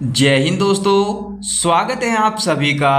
जय हिंद दोस्तों, स्वागत है आप सभी का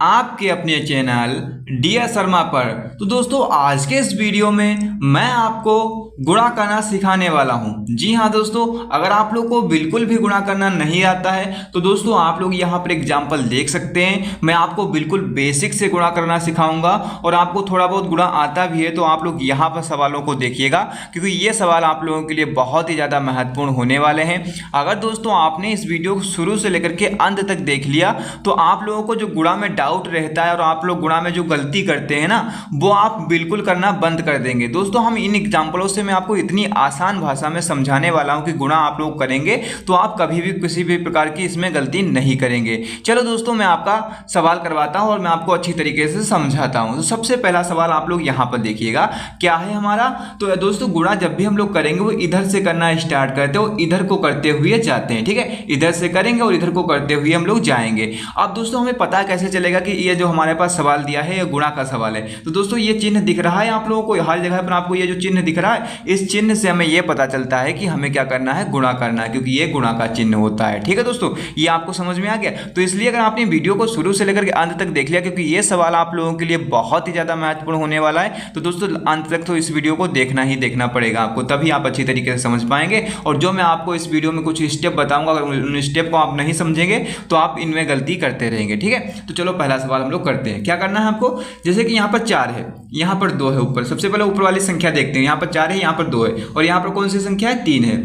आपके अपने चैनल डीआर शर्मा पर। तो दोस्तों आज के इस वीडियो में मैं आपको गुणा करना सिखाने वाला हूं। जी हां दोस्तों, अगर आप लोग को बिल्कुल भी गुणा करना नहीं आता है तो दोस्तों आप लोग यहां पर एग्जाम्पल देख सकते हैं। मैं आपको बिल्कुल बेसिक से गुणा करना सिखाऊंगा और आपको थोड़ा बहुत गुणा आता भी है तो आप लोग यहाँ पर सवालों को देखिएगा, क्योंकि ये सवाल आप लोगों के लिए बहुत ही ज़्यादा महत्वपूर्ण होने वाले हैं। अगर दोस्तों आपने इस वीडियो को शुरू से लेकर के अंत तक देख लिया तो आप लोगों को जो गुणा में डाउट रहता है और आप लोग गुणा में जो गलती करते हैं ना, वो आप बिल्कुल करना बंद कर देंगे। दोस्तों हम इन एग्जाम्पलों से मैं आपको इतनी आसान भाषा में समझाने वाला हूं कि गुणा आप लोग करेंगे तो आप कभी भी किसी भी प्रकार की इसमें गलती नहीं करेंगे। चलो दोस्तों मैं आपका सवाल करवाता हूं और मैं आपको अच्छी तरीके से समझाता हूं। तो सबसे पहला सवाल आप लोग यहां पर देखिएगा, क्या है हमारा। तो दोस्तों गुणा जब भी हम लोग करेंगे वो इधर से करना स्टार्ट करते हो, इधर को करते हुए जाते हैं। ठीक है, इधर से करेंगे और इधर को करते हुए हम लोग जाएंगे। अब दोस्तों हमें पता कैसे चलेगा कि ये जो हमारे पास सवाल दिया है ये गुणा का सवाल है। तो दोस्तों ये चिन्ह दिख रहा है आप लोगों को, हर जगह पर आपको ये जो चिन्ह दिख रहा है, इस चिन्ह से हमें ये पता चलता है कि हमें क्या करना है, गुणा करना है, क्योंकि ये गुणा का चिन्ह होता है। ठीक है दोस्तों, ये आपको समझ में आ गया। तो इसलिए अगर आपने वीडियो को शुरू से लेकर के अंत तक देख लिया, क्योंकि ये सवाल आप लोगों के लिए बहुत ही ज्यादा महत्वपूर्ण होने वाला है, तो दोस्तों अंत तक तो इस वीडियो को देखना ही देखना पड़ेगा आपको, तभी आप अच्छी तरीके से समझ पाएंगे। और जो मैं आपको इस वीडियो में कुछ स्टेप बताऊंगा, अगर उन स्टेप को आप नहीं समझेंगे तो आप इनमें गलती करते रहेंगे। ठीक है, तो चलो पहला सवाल हम लोग करते हैं। क्या करना है आपको, जैसे कि यहाँ पर 4 है, यहाँ पर 2 है ऊपर। सबसे पहले ऊपर वाली संख्या देखते हैं। यहाँ पर 4 है, यहाँ पर 2 है और यहाँ पर कौन सी संख्या है, 3 है।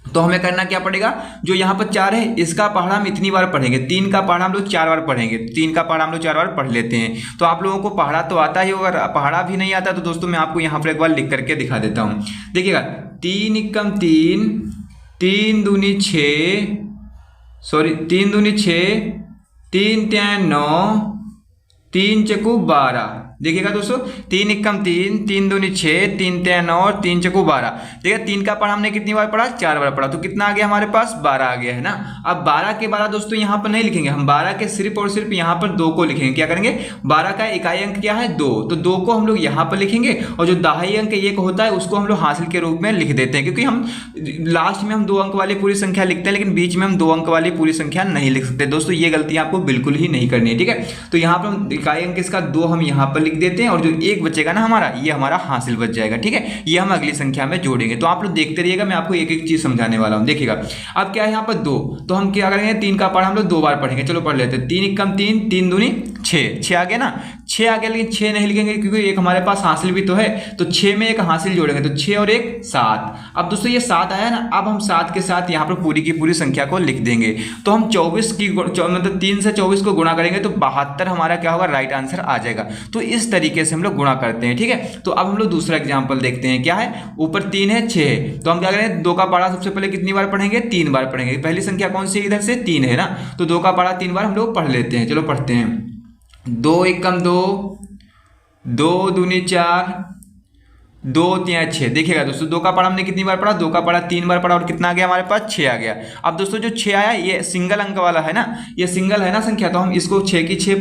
तो हमें करना क्या पड़ेगा, जो यहाँ पर 4 है इसका पहाड़ा हम इतनी बार पढ़ेंगे, 3 का पहाड़ा हम लोग 4 बार पढ़ेंगे। 3 का पहाड़ा हम लोग 4 बार पढ़ लेते हैं। तो आप लोगों को पहाड़ा तो आता ही होगा, पहाड़ा भी नहीं आता तो दोस्तों मैं आपको यहाँ पर एक बार लिख करके दिखा देता हूँ। देखिएगा, 3 एकम 3, 3 दूनी 6, सॉरी 3 दूनी 6, 3 तियां 9, 3 चकू 12। देखिएगा दोस्तों, 3 एकम 3, 3 दूनी 6, 3 तियां 9 और 3 चकू 12। देखिए 3 का पढ़ा हमने कितनी बार पढ़ा, 4 बार पढ़ा। तो कितना आ गया हमारे पास, 12 आ गया है ना। अब 12 के 12 दोस्तों यहाँ पर नहीं लिखेंगे हम, 12 के सिर्फ और सिर्फ यहाँ पर 2 को लिखेंगे। क्या करेंगे, 12 का इकाई अंक क्या है, 2, तो 2 को हम लोग यहाँ पर लिखेंगे और जो दहाई अंक 1 होता है उसको हम लोग हासिल के रूप में लिख देते हैं, क्योंकि हम लास्ट में हम 2 अंक वाली पूरी संख्या लिखते हैं, लेकिन बीच में हम 2 अंक वाली पूरी संख्या नहीं लिख सकते। दोस्तों ये गलती आपको बिल्कुल ही नहीं करनी है। ठीक है, तो यहाँ पर हम इकाई अंक इसका 2 हम यहाँ पर लिख देते हैं और जो 1 बचेगा ना हमारा, ये हमारा हासिल बच जाएगा। ठीक है, ये हम अगली संख्या में जोड़ेंगे। तो आप लोग देखते रहिएगा, मैं आपको एक एक चीज समझाने वाला हूं। देखिएगा अब क्या है यहाँ पर 2, तो हम क्या करेंगे, 3 का पढ़ा हम लोग 2 बार पढ़ेंगे। चलो पढ़ लेते हैं। 3 एकम 3, 3 दूनी 6, 6 आ गया ना, 6 आ गया, लेकिन 6 नहीं लिखेंगे क्योंकि एक हमारे पास हासिल भी तो है। तो 6 में एक हासिल जोड़ेंगे, तो 6 और 1 7। अब दोस्तों ये 7 आया ना, अब हम 7 के साथ यहाँ पर पूरी की पूरी संख्या को लिख देंगे। तो हम 24 की मतलब 3 से 24 को गुणा करेंगे तो 72 हमारा क्या होगा, राइट आंसर आ जाएगा। तो इस तरीके से हम लोग गुणा करते हैं। ठीक है, तो अब हम लोग दूसरा एग्जाम्पल देखते हैं। क्या है, ऊपर 3 है, 6 है, तो हम क्या करेंगे, 2 का पढ़ा सबसे पहले कितनी बार पढ़ेंगे, 3 बार पढ़ेंगे। पहली संख्या कौन सी है, इधर से 3 है ना, तो 2 का पढ़ा 3 बार हम लोग पढ़ लेते हैं। चलो पढ़ते हैं। 2 एकम 2, 2 दूनी 4, 2 तियां 6। देखिएगा दोस्तों 2 का पढ़ा हमने कितनी बार पढ़ा, 2 का पढ़ा 3 बार पढ़ा और कितना आ गया हमारे पास, 6 आ गया। अब दोस्तों जो 6 आया ये सिंगल अंक वाला है ना, ये सिंगल है ना संख्या, तो हम इसको 6 की 6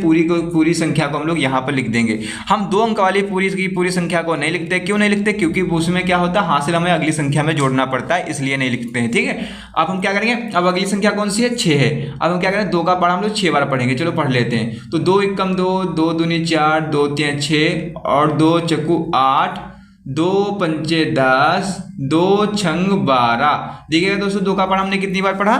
पूरी संख्या को हम लोग यहाँ पर लिख देंगे। हम 2 अंक वाली पूरी संख्या को नहीं लिखते। क्यों नहीं लिखते, क्योंकि उसमें क्या होता है, हासिल हमें अगली संख्या में जोड़ना पड़ता है, इसलिए नहीं लिखते हैं। ठीक है, अब हम क्या करेंगे, अब अगली संख्या कौन सी है, 6 है। अब हम क्या करें, 2 का पढ़ा हम लोग 6 बार पढ़ेंगे। चलो पढ़ लेते हैं। तो 2 एकम 2, 2 दूनी 4, 2 तियां 6 और 2 चक्कू 8, 2 पंचे 10, 2 छंग 12। देखिएगा दोस्तों 2 का पढ़ा हमने कितनी बार पढ़ा,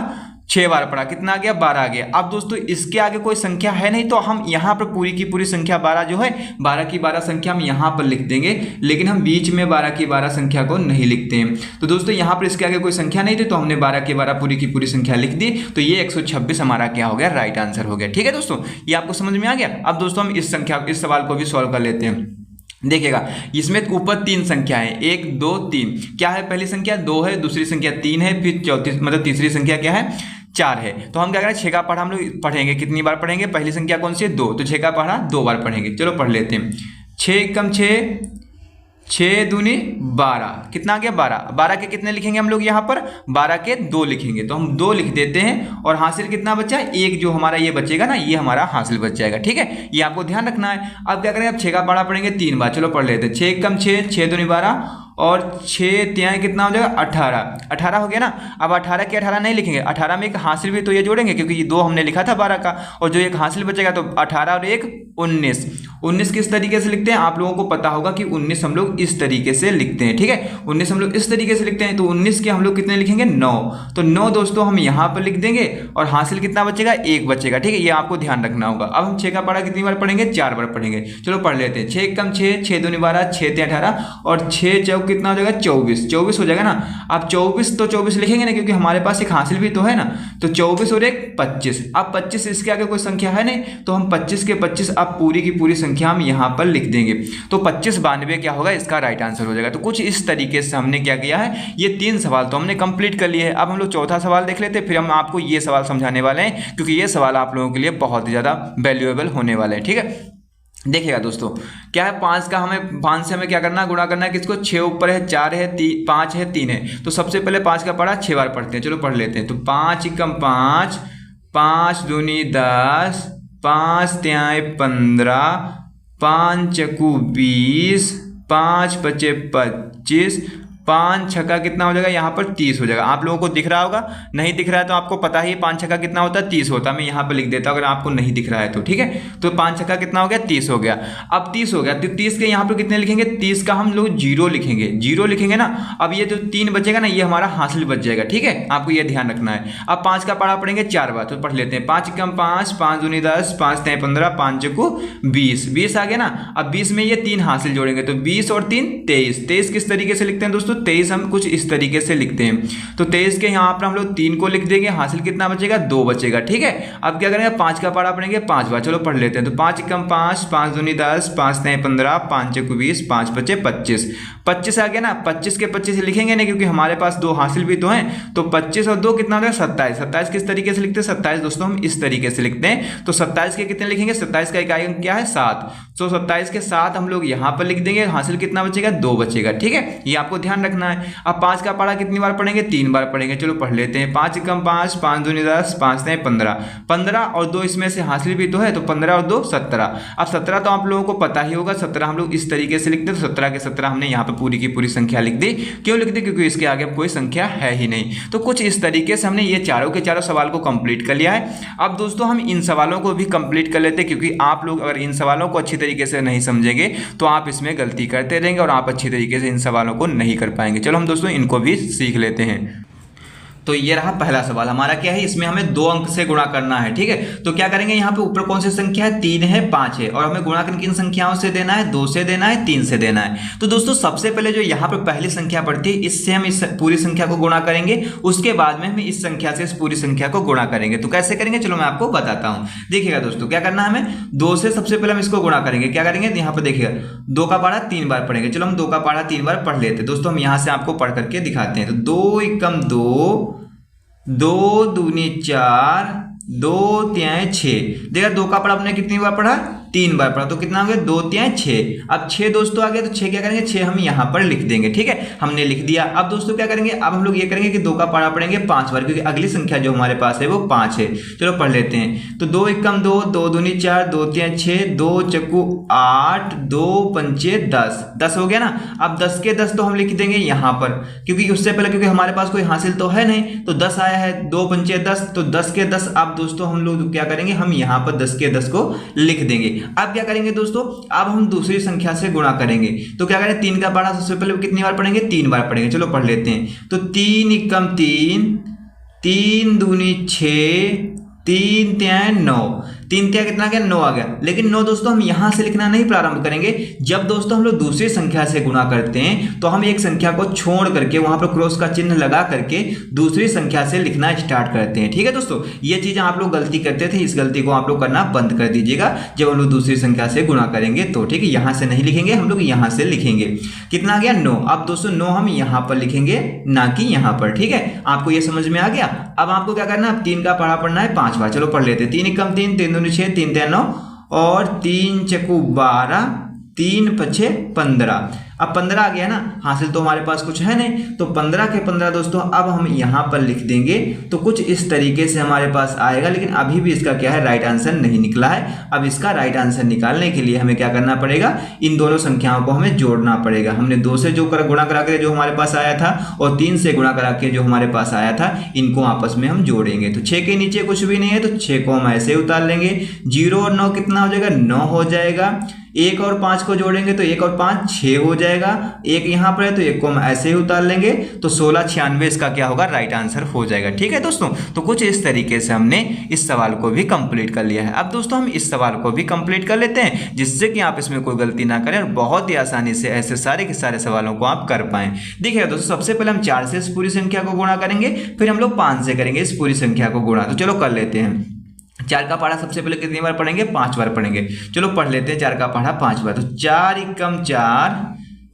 6 बार पढ़ा, कितना आ गया, 12 आ गया। अब दोस्तों इसके आगे कोई संख्या है नहीं, तो हम यहाँ पर पूरी की पूरी संख्या 12 जो है, 12 की 12 संख्या हम यहाँ पर लिख देंगे, लेकिन हम बीच में 12 की 12 संख्या को नहीं लिखते हैं। तो दोस्तों यहाँ पर इसके आगे कोई संख्या नहीं थी, तो हमने 12 की 12 पूरी की पूरी संख्या लिख दी। तो ये 126 हमारा क्या हो गया, राइट आंसर हो गया। ठीक है दोस्तों, ये आपको समझ में आ गया। अब दोस्तों हम इस सवाल को भी सॉल्व कर लेते हैं। देखिएगा इसमें ऊपर 3 संख्या है, 1 2 3। क्या है, पहली संख्या 2 है, दूसरी संख्या 3 है, फिर चौथी मतलब तीसरी संख्या क्या है, 4 है। तो हम क्या करें, 6 का पढ़ा हम लोग पढ़ेंगे, कितनी बार पढ़ेंगे, पहली संख्या कौन सी है, 2, तो 6 का पढ़ा 2 बार पढ़ेंगे। चलो पढ़ लेते हैं। 6 एकम 6, 6 दूनी 12, कितना आ गया, 12। 12 के कितने लिखेंगे हम लोग यहाँ पर, 12 के 2 लिखेंगे। तो हम 2 लिख देते हैं और हासिल कितना बचा, 1 जो हमारा ये बचेगा ना, ये हमारा हासिल बच जाएगा। ठीक है, ये आपको ध्यान रखना है। अब क्या करें, अब 6 का पढ़ा पढ़ेंगे 3 बार। चलो पढ़ लेते हैं। 6 एकम 6, 6 दूनी 12 और 6 त्याएँ कितना हो जाएगा 18, 18 हो गया ना। अब 18 के 18 नहीं लिखेंगे, 18 में एक हासिल भी तो ये जोड़ेंगे क्योंकि ये 2 हमने लिखा था 12 का, और जो एक हासिल बचेगा तो 18 और 1 19। 19 किस तरीके से लिखते हैं आप लोगों को पता होगा कि 19 हम लोग इस तरीके से लिखते हैं, ठीक है। 19 हम लोग इस तरीके से लिखते हैं, तो 19 के हम लोग कितने लिखेंगे 9। तो 9 दोस्तों हम यहाँ पर लिख देंगे और हासिल कितना बचेगा 1 बचेगा, ठीक है। ये आपको ध्यान रखना होगा। अब हम 6 का पढ़ा कितनी बार पढ़ेंगे 4 बार पढ़ेंगे। चलो पढ़ लेते हैं। 6 कम 6, 6 दूनी 12, 6 3 18 और 6 चौक कितना हो जाएगा 24, 24 हो जाएगा ना। अब 24 तो 24 लिखेंगे ना क्योंकि हमारे पास एक हासिल भी तो है ना, तो 24 और 1 25। अब 25 इसके आगे कोई संख्या है नहीं, तो हम 25 के 25 अब पूरी की पूरी संख्या हम यहाँ पर लिख देंगे। तो 25 92 क्या होगा इसका राइट आंसर हो जाएगा। तो कुछ इस तरीके से हमने क्या किया है, ये 3 सवाल तो हमने कंप्लीट कर लिए हैं। अब हम लोग चौथा सवाल देख लेते हैं, फिर हम आपको ये सवाल समझाने वाले हैं क्योंकि ये सवाल आप लोगों के लिए बहुत ही ज़्यादा वैल्यूएबल होने वाले हैं, ठीक है। देखिएगा दोस्तों क्या है, 5 का हमें 5 से हमें क्या करना है, गुणा करना है किसको, 6 ऊपर है 4 है 5 है 3 है। तो सबसे पहले 5 का पढ़ा 6 बार पढ़ते हैं। चलो पढ़ लेते हैं। तो 5 एकम 5, 5 दूनी 10, 5 त्याएँ 15, 5 चकू 20, 5 पचे 25, 5 छक्का कितना हो जाएगा यहाँ पर 30 हो जाएगा। आप लोगों को दिख रहा होगा, नहीं दिख रहा है तो आपको पता ही है 5 छक्का कितना होता है 30 होता है। मैं यहाँ पर लिख देता हूँ अगर आपको नहीं दिख रहा है तो, ठीक है। तो 5 छक्का कितना हो गया 30 हो गया। अब 30 हो गया तो 30 के यहाँ पर कितने लिखेंगे, 30 का हम लोग 0 लिखेंगे, 0 लिखेंगे ना। अब ये जो 3 बचेगा ना ये हमारा हासिल बच जाएगा, ठीक है। आपको ये ध्यान रखना है। अब 5 का पढ़ा पढ़ेंगे 4 बार, तो पढ़ लेते हैं। 5 कम 5, 5 दूनी 10, 5 तें 15, 5 चकू 20, 20 आ गया ना। अब 20 में ये 3 हासिल जोड़ेंगे तो 20 और 3 23। 23 किस तरीके से लिखते हैं दोस्तों, 23 हम कुछ इस तरीके से लिखते हैं। तो 23 के यहाँ पर हम लोग 3 को लिख देंगे, हासिल कितना बचेगा 2 बचेगा, ठीक है। अब क्या करेंगे 5 का पढ़ा पढ़ेंगे 5 बार। चलो पढ़ लेते हैं। तो 5 कम 5, 5 दूनी 10, 5 तें 15, 5 चकू 20, 5 पचे 25, 25 आ गया ना। 25 के 25 लिखेंगे नहीं क्योंकि हमारे पास 2 हासिल भी तो हैं। तो 25 और 2 कितना हो जाएगा 27। 27 किस तरीके से लिखते हैं, 27 दोस्तों हम इस तरीके से लिखते हैं। तो 27 के कितने लिखेंगे, 27 का इकाई अंक क्या है 7। तो 27 के 7 हम लोग यहाँ पर लिख देंगे, हासिल कितना बचेगा 2 बचेगा, ठीक है। ये आपको ध्यान रखना है। अब 5 का पढ़ा कितनी बार पढ़ेंगे, 3 बार पढ़ेंगे। चलो पढ़ लेते हैं। 5 कम 5, 5 दूनी 10, 5 तें 15, 15 और 2 इसमें से हासिल भी तो है, तो 15 और 2 17। अब 17 तो आप लोगों को पता ही होगा, 17 हम लोग इस तरीके से लिखते हैं। तो 17 के 17 हमने यहाँ पर पूरी की पूरी संख्या लिख दी। क्यों लिख दी, क्योंकि इसके आगे कोई संख्या है ही नहीं। तो कुछ इस तरीके से हमने ये चारों के चारों सवाल को कंप्लीट कर लिया है। अब दोस्तों हम इन सवालों को भी कंप्लीट कर लेते हैं क्योंकि आप लोग अगर इन सवालों को अच्छी तरीके से नहीं समझेंगे तो आप इसमें गलती करते रहेंगे और आप अच्छी तरीके से इन सवालों को नहीं कर पाएंगे। चलो हम दोस्तों इनको भी सीख लेते हैं। तो ये रहा पहला सवाल हमारा, क्या है इसमें हमें 2 अंक से गुणा करना है, ठीक है। तो क्या करेंगे, यहाँ पे ऊपर कौन सी संख्या है 3 है 5 है और हमें गुणा किन संख्याओं से देना है, 2 से देना है 3 से देना है। तो दोस्तों सबसे पहले जो यहाँ पर पहली संख्या पड़ती है इससे हम इस पूरी संख्या को गुणा करेंगे, उसके बाद में हम इस संख्या से इस पूरी संख्या को गुणा करेंगे। तो कैसे करेंगे चलो मैं आपको बताता हूँ। देखिएगा दोस्तों क्या करना है, हमें 2 से सबसे पहले हम इसको गुणा करेंगे। क्या करेंगे यहाँ पर देखिएगा 2 का पढ़ा 3 बार पढ़ेंगे। चलो हम 2 का पढ़ा 3 बार पढ़ लेते हैं दोस्तों। हम यहाँ से आपको पढ़ करके दिखाते हैं। तो 2 एकम 2, 2 दूनी 4, 2 त्याएँ 6। देखा 2 का पढ़ा आपने कितनी बार पढ़ा, 3 बार पढ़ा। तो कितना हो गया 2 त्याएँ 6। अब 6 दोस्तों आ गया तो 6 क्या करेंगे, 6 हम यहाँ पर लिख देंगे, ठीक है। हमने लिख दिया। अब दोस्तों क्या करेंगे, अब हम लोग ये करेंगे कि 2 का पढ़ा पढ़ेंगे 5 बार क्योंकि अगली संख्या जो हमारे पास है वो 5 है। चलो पढ़ लेते हैं। तो 2 एकम 2, 2 दूनी 4, 2 त्याएँ 6, 2 चक्कू 8, 2 पंचे 10, 10 हो गया ना। अब 10 के 10 तो हम लिख देंगे यहाँ पर क्योंकि उससे पहले क्योंकि हमारे पास कोई हासिल तो है नहीं, तो 10 आया है, 2 पंचे 10, तो 10 के 10। अब दोस्तों हम लोग क्या करेंगे, हम यहाँ पर 10 के 10 को लिख देंगे। अब क्या करेंगे दोस्तों, अब हम दूसरी संख्या से गुणा करेंगे। तो क्या करें, 3 का पढ़ा सबसे पहले कितनी बार पढ़ेंगे, 3 बार पढ़ेंगे। चलो पढ़ लेते हैं। तो 3 एकम 3, 3 दूनी 6, 3 त्याएँ 9, 3 त्याएँ कितना गया 9 आ गया। लेकिन 9 दोस्तों हम यहाँ से लिखना नहीं प्रारंभ करेंगे। जब दोस्तों हम लोग दूसरी संख्या से गुणा करते हैं तो हम एक संख्या को छोड़ करके वहां पर क्रॉस का चिन्ह लगा करके दूसरी संख्या से लिखना स्टार्ट करते हैं, ठीक है दोस्तों। ये चीजें आप लोग गलती करते थे, इस गलती को आप लोग करना बंद कर दीजिएगा जब हम लोग दूसरी संख्या से गुणा करेंगे तो, ठीक है। यहाँ से नहीं लिखेंगे, हम लोग यहाँ से लिखेंगे। कितना आ गया 9। अब दोस्तों 9 हम यहाँ पर लिखेंगे ना कि यहाँ पर, ठीक है। आपको ये समझ में आ गया। अब आपको क्या करना है, 3 का पढ़ा पढ़ना है 5 बार। चलो पढ़ लेते हैं। 3 एकम 3, 3 दूनी 6, 3 त्याएँ 9 और 3 चकू 12, 3 पछे 15। अब 15 आ गया ना, हासिल तो हमारे पास कुछ है नहीं, तो 15 के 15 दोस्तों अब हम यहाँ पर लिख देंगे तो कुछ इस तरीके से हमारे पास आएगा। लेकिन अभी भी इसका क्या है, राइट आंसर नहीं निकला है। अब इसका राइट आंसर निकालने के लिए हमें क्या करना पड़ेगा, इन दोनों संख्याओं को हमें जोड़ना पड़ेगा। हमने 2 से गुणा करा के जो हमारे पास आया था और 3 से गुणा करा के जो हमारे पास आया था, इनको आपस में हम जोड़ेंगे। तो 6 के नीचे कुछ भी नहीं है तो 6 को हम ऐसे उतार लेंगे। 0 और 9 कितना हो जाएगा, 9 हो जाएगा। 1 और 5 को जोड़ेंगे तो 1 और 5 6 हो जाएगा। 1 यहाँ पर है तो 1 को हम ऐसे ही उतार लेंगे। तो 16 96 इसका क्या होगा, राइट आंसर हो जाएगा। ठीक है दोस्तों, तो कुछ इस तरीके से हमने इस सवाल को भी कंप्लीट कर लिया है। अब दोस्तों हम इस सवाल को भी कंप्लीट कर लेते हैं, जिससे कि आप इसमें कोई गलती ना करें और बहुत ही आसानी से ऐसे सारे के सारे सवालों को आप कर पाएं। देखिए दोस्तों, सबसे पहले हम 4 से इस पूरी संख्या को गुणा करेंगे, फिर हम लोग 5 से करेंगे इस पूरी संख्या को गुणा। तो चलो कर लेते हैं। 4 का पहाड़ा सबसे पहले कितनी बार पढ़ेंगे, 5 बार पढ़ेंगे। चलो पढ़ लेते हैं 4 का पहाड़ा 5 बार। तो 4 एकम 4,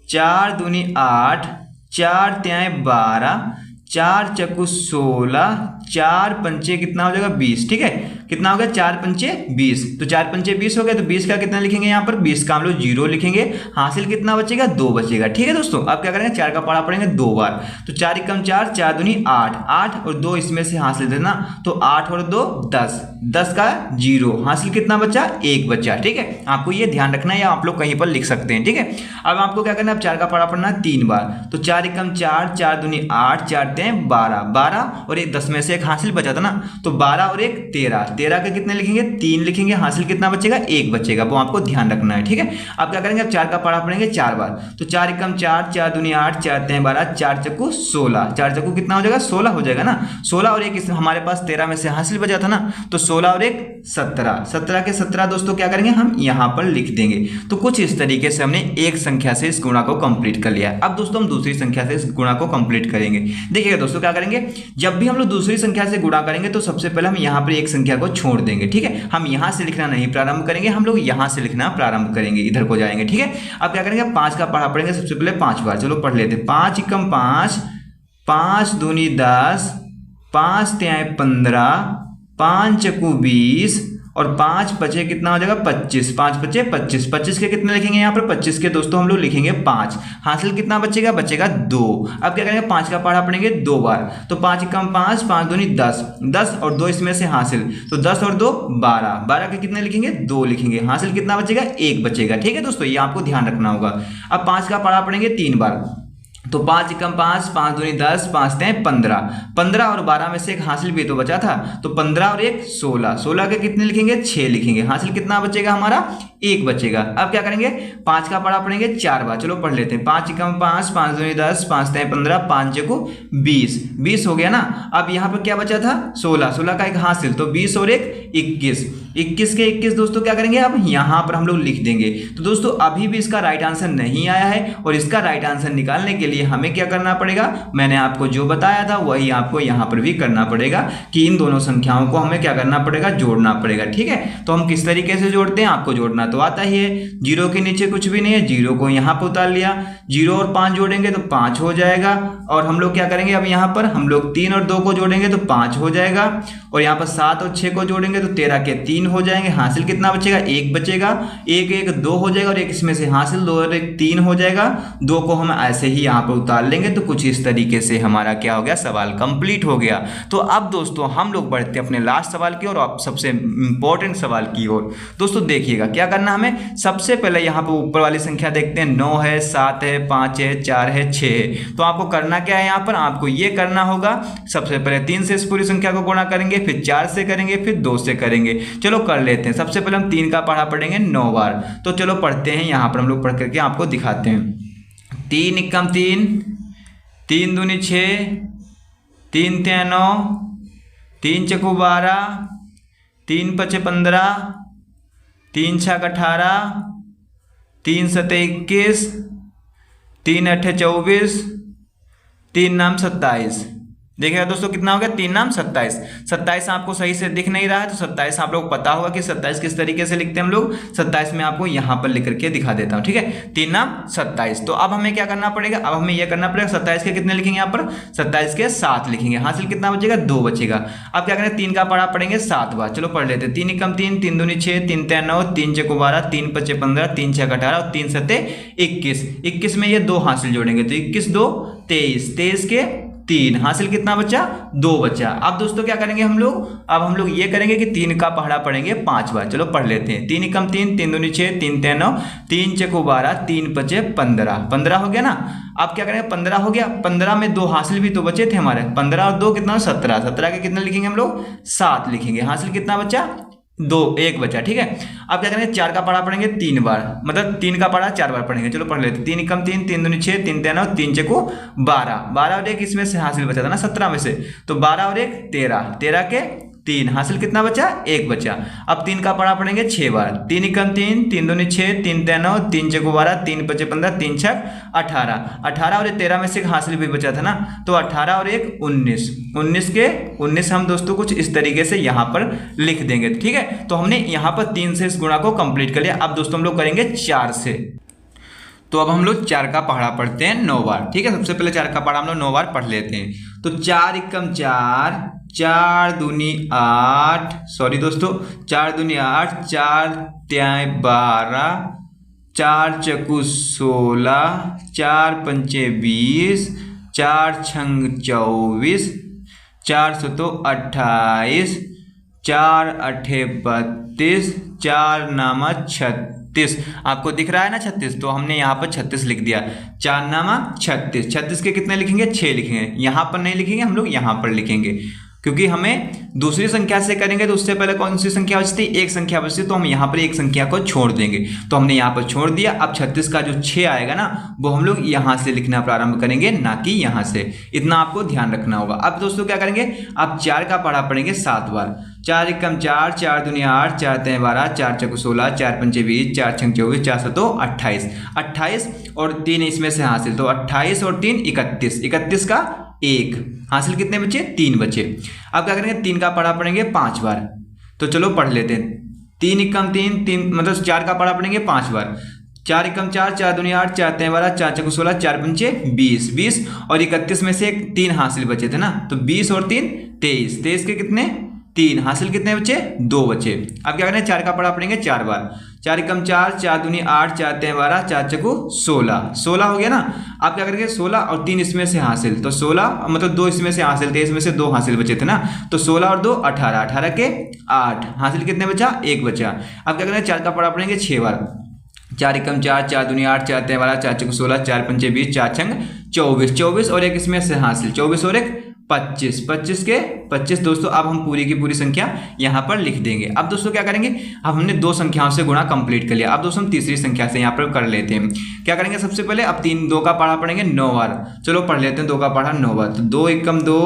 4 दूनी 8, 4 तिहाई 12, 4 चक्कू 16, 4 पंचे कितना हो जाएगा 20। ठीक है, कितना हो गया, 4 पंचे 20। तो 4 पंचे 20 हो गया, तो 20 का कितना लिखेंगे यहाँ पर, 20 का हम लोग 0 लिखेंगे। हासिल कितना बचेगा, 2 बचेगा। ठीक है दोस्तों, अब क्या करेंगे, 4 का पहाड़ा पढ़ेंगे 2 बार। तो 4 एकम 4, 4 दूनी 8, 8 और 2 इसमें से हासिल देना, तो 8 और 2 10, 10 का 0, हासिल कितना बचा, 1 बचा। ठीक है, आपको ये ध्यान रखना है या आप लोग कहीं पर लिख सकते हैं। ठीक है, अब आपको क्या करना है, अब 4 का पहाड़ा पढ़ना है 3 बार। तो 4 एकम 4, 4 दूनी 8, 4 तिहाई 12, 12 और 1 10 में से एक हासिल बचा था ना, तो 12 और 1 13, 13 के कितने लिखेंगे, 3 लिखेंगे। हासिल कितना बचेगा, 1 बचेगा, वो आपको ध्यान रखना है। ठीक है, अब क्या करेंगे, अब 4 का पहाड़ा पढ़ेंगे 4 बार। तो 4 एकम 4, 4 दूनी 8, 4 तिहाई 12, 4 चक्कू 16, 4 चक्कू कितना हो जाएगा, 16 हो जाएगा ना। 16 और 1 हमारे पास 13 में से हासिल बचा था ना, तो 16 और 1 17, 17 के 17 दोस्तों क्या करेंगे, हम यहाँ पर लिख देंगे। तो कुछ इस तरीके से हमने एक संख्या से इस गुणा को कंप्लीट कर लिया। अब दोस्तों हम दूसरी संख्या से इस गुणा को कंप्लीट करेंगे। देखिएगा दोस्तों, क्या करेंगे, जब भी हम लोग दूसरी संख्या से गुणा करेंगे तो सबसे पहले हम यहाँ पर एक संख्या को छोड़ देंगे। ठीक है, हम यहाँ से लिखना नहीं प्रारंभ करेंगे, हम लोग यहाँ से लिखना प्रारंभ करेंगे, इधर को जाएंगे। ठीक है, अब क्या करेंगे, 5 का पढ़ा पढ़ेंगे सबसे पहले 5 बार। चलो पढ़ लेते हैं। 5 एकम 5, 5 दूनी 10, 5 तिहाई 15, 5 चक्कू 20 और 5 बचे कितना हो जाएगा, 25, 5 बचे 25, 25 के कितने लिखेंगे यहाँ पर, 25 के दोस्तों हम लोग लिखेंगे 5। हासिल कितना बचेगा, बचेगा 2। अब क्या करेंगे, 5 का पहाड़ा पढ़ेंगे 2 बार। तो 5 एकम 5, 5 दूनी 10, 10 और 2 इसमें से हासिल, तो 10 और 2 12, 12 के कितने लिखेंगे, 2 लिखेंगे। हासिल कितना बचेगा, 1 बचेगा। ठीक है दोस्तों, ये आपको ध्यान रखना होगा। अब 5 का पहाड़ा पढ़ेंगे 3 बार। तो 5 एकम 5, 5 दूनी 10, 5 तिहाई 15, 15 और 12 में से एक हासिल भी तो बचा था, तो 15 और 1 16, 16 के कितने लिखेंगे, 6 लिखेंगे। हासिल कितना बचेगा हमारा, 1 बचेगा। अब क्या करेंगे, 5 का पढ़ा पढ़ेंगे 4 बार। चलो पढ़ लेते हैं। 5 एकम 5, 5 दूनी 10, 5 तिहाई 15, 5 चक्कू 20, 20 हो गया ना। अब यहाँ पर क्या बचा था, 16, 16 का एक हासिल, तो 20 और 1 21, 21 के 21 दोस्तों क्या करेंगे, अब यहाँ पर हम लोग लिख देंगे। तो दोस्तों अभी भी इसका राइट आंसर नहीं आया है और इसका राइट आंसर निकालने के लिए हमें क्या करना पड़ेगा, मैंने आपको जो बताया था वही आपको यहाँ पर भी करना पड़ेगा कि इन दोनों संख्याओं को हमें क्या करना पड़ेगा, जोड़ना पड़ेगा। ठीक है, तो हम किस तरीके से जोड़ते हैं, आपको जोड़ना तो आता ही है। 0 के नीचे कुछ भी नहीं है, 0 को यहाँ पर उतार लिया। 0 और 5 जोड़ेंगे तो 5 हो जाएगा। और हम लोग क्या करेंगे, अब यहाँ पर हम लोग 3 और 2 को जोड़ेंगे तो 5 हो जाएगा। और यहाँ पर 7 और 6 को जोड़ेंगे तो 13 के 3 हो जाएंगे। हासिल कितना बचेगा, 1 बचेगा। 1 1 2 हो जाएगा और 1 इसमें से हासिल, 2 और 1 3 हो जाएगा। 2 को हम ऐसे ही यहाँ पर उतार लेंगे। तो कुछ इस तरीके से हमारा क्या हो गया, सवाल कंप्लीट हो गया। तो अब दोस्तों हम लोग बढ़ते हैं अपने लास्ट सवाल की ओर और सबसे इंपॉर्टेंट सवाल की ओर। दोस्तों देखिएगा क्या करना, हमें सबसे पहले यहाँ पर ऊपर वाली संख्या देखते हैं। 9 है, 7 है, 5 है, 4 है, 6 है। तो आपको करना क्या है, यहाँ पर आपको ये करना होगा, सबसे पहले 3 से इस पूरी संख्या को गुणा करेंगे, फिर 4 से करेंगे, फिर 2 से करेंगे। चलो कर लेते हैं। सबसे पहले हम 3 का पढ़ा पढ़ेंगे 9 बार। तो चलो पढ़ते हैं, यहाँ पर हम लोग पढ़ करके आपको दिखाते हैं। 3 एकम 3, 3 दूनी 6, 3 तिहाई 9, 3 चक्कू 12, 3 पचे 15, 3 छक 18, 3 सते 21, 3 अठे 24, 3 नाम 27। देखिएगा दोस्तों कितना हो गया, 3 नाम 27। 27 आपको सही से दिख नहीं रहा है तो 27 आप लोग पता होगा कि 27 किस तरीके से लिखते हैं हम लोग। 27 में आपको यहाँ पर लिख करके दिखा देता हूँ, ठीक है, 3 नाम 27। तो अब हमें क्या करना पड़ेगा, अब हमें यह करना पड़ेगा 27 के कितने लिखेंगे यहाँ पर, 27 के 7 लिखेंगे। हासिल कितना बचेगा, 2 बचेगा। अब क्या करेंगे, 3 का पढ़ा पढ़ेंगे 7 बार। चलो पढ़ लेते हैं। 3 एकम 3, 3 दूनी 6, 3 तिया 9, 3 चौको 12, 3 पचे 15, 3 छः 18 और 3 सत्ते 21। 21 में ये 2 हासिल जोड़ेंगे तो 21 2 23, 23 के 3 हासिल कितना बचा, 2 बचा। अब दोस्तों क्या करेंगे हम लोग, अब हम लोग ये करेंगे कि 3 का पढ़ा पढ़ेंगे 5 बार। चलो पढ़ लेते हैं। 3 एकम 3, 3 दूनी 6, 3 तिया 9, 3 चौको 12, 3 पचे 15। 15 हो गया ना। अब क्या करेंगे, 15 हो गया। 15 में 2 हासिल भी तो बचे थे हमारे। 15 और 2 कितना, 17। 17 के कितना लिखेंगे हम लोग, 7 लिखेंगे। हासिल कितना बचा, 2, 1 बचा, ठीक है। अब क्या करेंगे, 4 का पढ़ा पढ़ेंगे 3 बार, मतलब 3 का पढ़ा 4 बार पढ़ेंगे। चलो पढ़ लेते। 3 एकम 3, 3 दूनी 6, 3 तिया 9, 3 चौको 12। 12 और 1 इसमें से हासिल बचा था ना 17 में से, तो 12 और 1 13। 13 के 3 हासिल कितना बचा, 1 बचा। अब 3 का पढ़ा पढ़ेंगे 6 बार। 3 एकम 3, 3 दूनी 6, 3 तिया 9, 3 चौको 12, 3 पचे 15, 3 छः 18। 18 और 13 में से एक हासिल भी बचा था ना, तो 18 और 1 19। 19 के 19 हम दोस्तों कुछ इस तरीके से यहाँ पर लिख देंगे, ठीक है। तो हमने यहाँ पर 3 से इस गुणा को कंप्लीट कर लिया। अब दोस्तों हम लोग करेंगे 4 से। तो अब हम लोग 4 का पढ़ा पढ़ते हैं 9 बार, ठीक है। सबसे पहले 4 का पढ़ा हम लोग 9 बार पढ़ लेते हैं। तो 4 एकम 4, 4 दूनी 8, सॉरी दोस्तों 4 दूनी 8, 4 त्याय 12, 4 चकु 16, 4 पंचे 20, 4 छंग 24, 4 सतो 28, 4 अठे 32, 4 नामा 36। आपको दिख रहा है ना 36, तो हमने यहाँ पर 36 लिख दिया। 4 नामा 36। 36 के कितने लिखेंगे, 6 लिखेंगे। यहाँ पर नहीं लिखेंगे हम लोग, यहाँ पर लिखेंगे, क्योंकि हमें दूसरी संख्या से करेंगे तो उससे पहले कौन सी संख्या बचती, एक संख्या बचती, तो हम यहाँ पर एक संख्या को छोड़ देंगे। तो हमने यहाँ पर छोड़ दिया। अब 36 का जो 6 आएगा ना, वो हम लोग यहाँ से लिखना प्रारंभ करेंगे, ना कि यहाँ से। इतना आपको ध्यान रखना होगा। अब दोस्तों क्या करेंगे, अब 4 का पढ़ा पढ़ेंगे 7 बार। 4 एकम 4, 4 दूनी 8, 4 तिया 12, 4 चौको 16, 4 पंचे 20, 4 छंग 24, 4 सतो 28। 28 और 3 इसमें से हासिल, तो 28 और 3 31। 31 का 1 हासिल कितने बचे, 3 बचे। अब क्या करेंगे, 3 का पढ़ा पढ़ेंगे 5 बार। तो चलो पढ़ लेते हैं। 3 एकम 3, मतलब 4 का पढ़ा पढ़ेंगे 5 बार। 4 एकम 4, 4 दूनी 8, 4 तिया 12, 4 चौको 16, 4 पंचे 20। 20 और 31 में से 3 हासिल बचे थे ना, तो 20 और 3 23। 23 के कितने, 3 हासिल कितने बचे, 2 बचे। अब क्या करें, 4 का पढ़ा पढ़ेंगे 4 बार। 4 एकम 4, 4 दूनी 8, 4 तिया 12, 4 चौको 16। 16 हो गया ना। आप क्या करेंगे, 16 और 3 इसमें से हासिल, तो 16 मतलब 2 इसमें से हासिल थे, इसमें से 2 हासिल बचे थे ना, तो 16 और 2 18। 18 के 8 हासिल कितने बचा, 1 बचा। अब क्या करेंगे, 4 का पढ़ा पढ़ेंगे 6 बार। 4 एकम 4, 4 दूनी 8, 4 तिया 12, 4 चौको 16, 4 पंचे 20, 4 छंग 24। 24 और 1 इसमें से हासिल, 24 और 1 25। 25 के 25 दोस्तों। अब हम पूरी की पूरी संख्या यहाँ पर लिख देंगे। अब दोस्तों क्या करेंगे, अब हमने 2 संख्याओं से गुणा कंप्लीट कर लिया। अब दोस्तों हम तीसरी संख्या से यहाँ पर कर लेते हैं। क्या करेंगे, सबसे पहले अब 2 का पढ़ा पढ़ेंगे 9 बार। चलो पढ़ लेते हैं 2 का पढ़ा 9 बार। तो 2 एकम 2,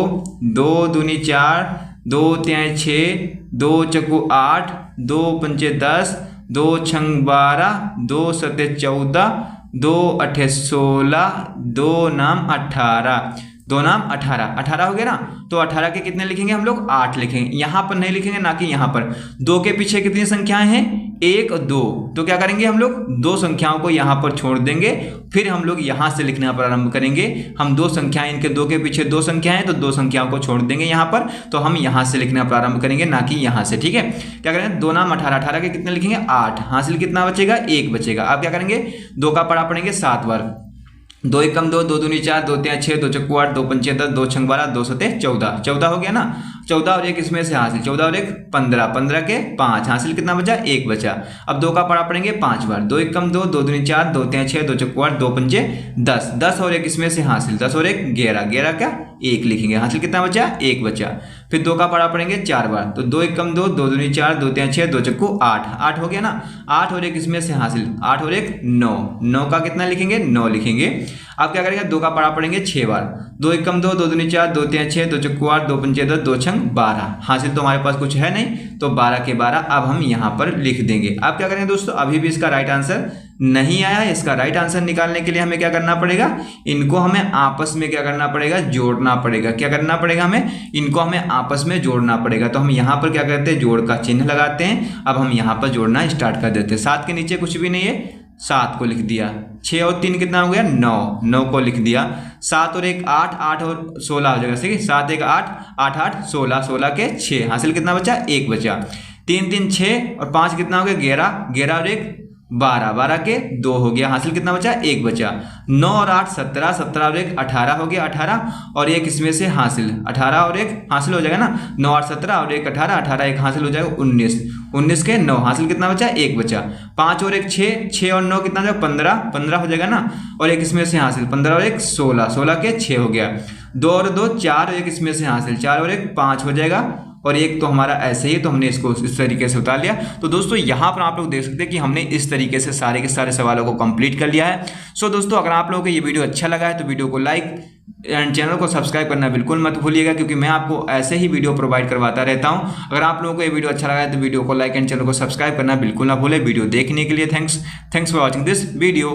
2 दूनी 4, 2 त्याय 6, 2 चौको 8, 2 पंचे 10, 2 छंग 12, 2 सते 14, 2 अठे 16, 2 नाम 18। 2 नाम 18। 18 हो गया ना। तो 18 के कितने लिखेंगे हम लोग, 8 लिखेंगे। यहाँ पर नहीं लिखेंगे, ना कि यहाँ पर। 2 के पीछे कितनी संख्याएं हैं, 1 और 2। तो क्या करेंगे हम लोग, 2 संख्याओं को यहाँ पर छोड़ देंगे, फिर हम लोग यहाँ से लिखना प्रारंभ करेंगे। हम 2 संख्याएं, इनके 2 के पीछे 2 संख्याएं, तो 2 संख्याओं को छोड़ देंगे यहाँ पर। तो हम यहाँ से लिखना प्रारंभ करेंगे, ना कि यहाँ से, ठीक है। क्या करेंगे, 2 नाम 18। 18 के कितने लिखेंगे, 8 हासिल कितना बचेगा, 1 बचेगा। अब क्या करेंगे, 2 का पढ़ा पढ़ेंगे 7 बार। 2 एकम 2, 2 दूनी 4, 2 तिया 6, 2 चौको 8, 2 पंचे 10, 2 छंग 12, 2 सते 14। 14 हो गया ना। 14 और 1 इसमें से हासिल, 14 और 1 15। 15 के 5 हासिल कितना बचा, 1 बचा। अब 2 का पढ़ा पढ़ेंगे 5 बार। 2 एकम 2, 2 दूनी 4, 2 तिया 6, 2 चौको 8, 2 पंचे 10। 10 और 1 इसमें से हासिल, 10 और 1 11। 11 क्या, 1 लिखेंगे। हासिल कितना बचा, 1 बचा। फिर 2 का पढ़ा पढ़ेंगे 4 बार। तो 2 एकम 2, 2 दूनी 4, 2 तिया 6, 2 चौको 8। 8 हो गया ना। 8 और 1 इसमें से हासिल, 8 और 1 9। 9 का कितना लिखेंगे, 9 लिखेंगे। अब क्या करेंगे, 2 का पढ़ा पढ़ेंगे 6 बार। 2 एकम 2, 2 दूनी 4, 2 तिया 6, 2 चौको 8, 2 पंचे 10, 2 छंग 12। हासिल तो हमारे पास कुछ है नहीं, तो 12 के 12 अब हम यहाँ पर लिख देंगे। अब क्या करेंगे दोस्तों, अभी भी इसका राइट आंसर नहीं आया, इसका राइट आंसर निकालने के लिए हमें क्या करना पड़ेगा, इनको हमें आपस में क्या करना पड़ेगा, जोड़ना पड़ेगा। क्या करना पड़ेगा हमें, इनको हमें आपस में जोड़ना पड़ेगा। तो हम यहाँ पर क्या करते हैं, जोड़ का चिन्ह लगाते हैं। अब हम यहाँ पर जोड़ना स्टार्ट कर देते हैं। 7 के नीचे कुछ भी नहीं है, 7 को लिख दिया। 6 और 3 कितना हो गया, 9, 9 को लिख दिया। 7 और 1 8, 8 और 16 हो जाएगा। ठीक है, 7 1 8, 8 8 16, 16 के 6, हासिल कितना बचा, 1 बचा। 3 3 6 और 5 कितना हो गया, 11, 11 और 1 12, 12 के 2 हो गया, हासिल कितना बचा, 1 बचा। 9 और 8 17, 17 और 1 18 हो गया, 18 और 1 इसमें से हासिल, 18 और 1 हासिल हो जाएगा ना। 9 8 17 और 1 18, 18 1 हासिल हो जाएगा 19, 19 के 9, हासिल कितना बचा, 1 बचा। 5 और 1 6, 6 और 9 कितना हो जाएगा, 15, 15 हो जाएगा ना। और 1 इसमें से हासिल, 15 और 1 16, 16 के 6 हो गया। 2 और 2 4, 1 इसमें से हासिल, 4 और 1 5 हो जाएगा। और एक तो हमारा ऐसे ही, तो हमने इसको इस तरीके से उतार लिया। तो दोस्तों यहाँ पर आप लोग देख सकते हैं कि हमने इस तरीके से सारे के सारे सवालों को कंप्लीट कर लिया है। सो दोस्तों, अगर आप लोगों को ये वीडियो अच्छा लगा है तो वीडियो को लाइक एंड चैनल को सब्सक्राइब करना बिल्कुल मत भूलिएगा, क्योंकि मैं आपको ऐसे ही वीडियो प्रोवाइड करवाता रहता हूँ। अगर आप लोगों को ये वीडियो अच्छा लगा है तो वीडियो को लाइक एंड चैनल को सब्सक्राइब करना बिल्कुल ना भूलें। वीडियो देखने के लिए thanks for watching this video.